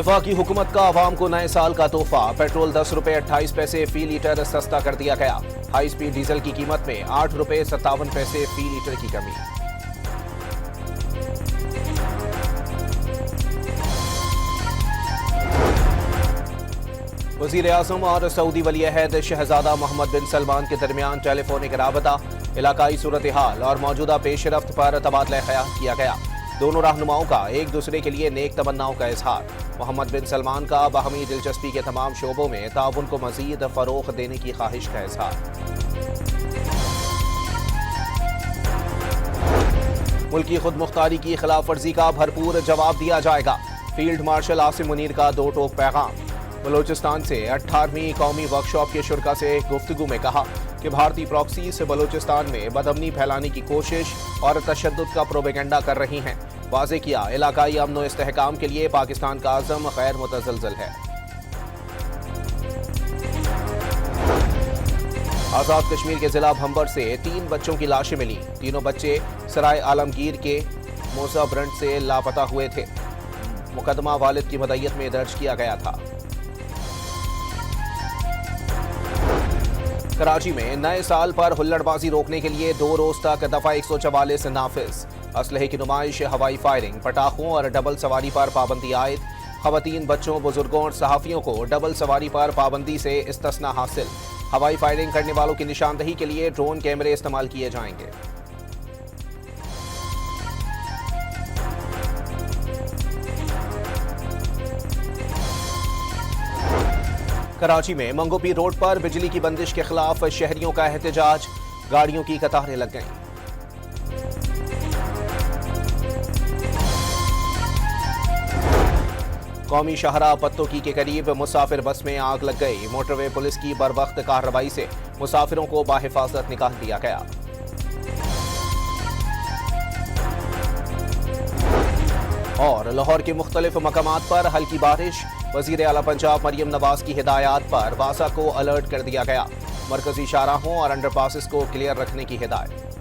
वफाकी हुकूमत का अवाम को नए साल का तोहफा। पेट्रोल 10 रुपए 28 पैसे फी लीटर सस्ता कर दिया गया। हाई स्पीड डीजल की कीमत में 8 रुपए 57 पैसे फी लीटर की कमी। वजीर आजम और सऊदी वली अहद शहजादा मोहम्मद बिन सलमान के दरमियान टेलीफोनिक राबता, इलाकाई सूरत हाल और मौजूदा पेशरफ्त पर तबादला ख्याल किया गया। दोनों रहनुमाओं का एक दूसरे के लिए नेक तमन्नाओं का इजहार। मोहम्मद बिन सलमान का बाहमी दिलचस्पी के तमाम शोबों में ताउन को मजीद फरोग देने की ख्वाहिश का इजहार। मुल्की खुद मुख्तारी की खिलाफ वर्जी का भरपूर जवाब दिया जाएगा। फील्ड मार्शल आसिम मुनीर का दो टोक पैगाम। बलोचिस्तान से 18वीं कौमी वर्कशॉप के शुरका से गुफ्तगू में कहा कि भारतीय प्रॉक्सी से बलोचिस्तान में बदअमनी फैलाने की कोशिश और तशद्दुद का प्रोपेगेंडा कर रही हैं। वाज़े किया इलाकाई अमन व इस्तेहकाम के लिए पाकिस्तान का अज़म गैर मुतज़लज़ल है। आज़ाद कश्मीर के जिला भंबर से 3 बच्चों की लाशें मिली। तीनों बच्चे सराय आलमगीर के मोसा ब्रंट से लापता हुए थे। मुकदमा वालिद की मदय्यत में दर्ज किया गया था। कराची में नए साल पर हुल्लड़बाजी रोकने के लिए 2 रोज तक दफा 144 नाफिज। असलहे की नुमाइश, हवाई फायरिंग, पटाखों और डबल सवारी पर पाबंदी आयद। खवातीन, बच्चों, बुजुर्गों और सहाफियों को डबल सवारी पर पाबंदी से इस्तिस्ना हासिल। हवाई फायरिंग करने वालों की निशानदही के लिए ड्रोन कैमरे इस्तेमाल किए जाएंगे। कराची में मंगोपी रोड पर बिजली की बंदिश के खिलाफ शहरियों का एहतजाज। गाड़ियों की कतारें लग गईं। कौमी शाहरा पत्तोकी के करीब मुसाफिर बस में आग लग गई। मोटरवे पुलिस की बरवक्त कार्रवाई से मुसाफिरों को बाहिफाजत निकाल दिया गया। और लाहौर के मुख्तलिफ मकामात पर हल्की बारिश। वजीर आला पंजाब मरियम नवाज की हिदायत पर वासा को अलर्ट कर दिया गया। मरकजी शाहराहों और अंडरपासेस को क्लियर रखने की हिदायत।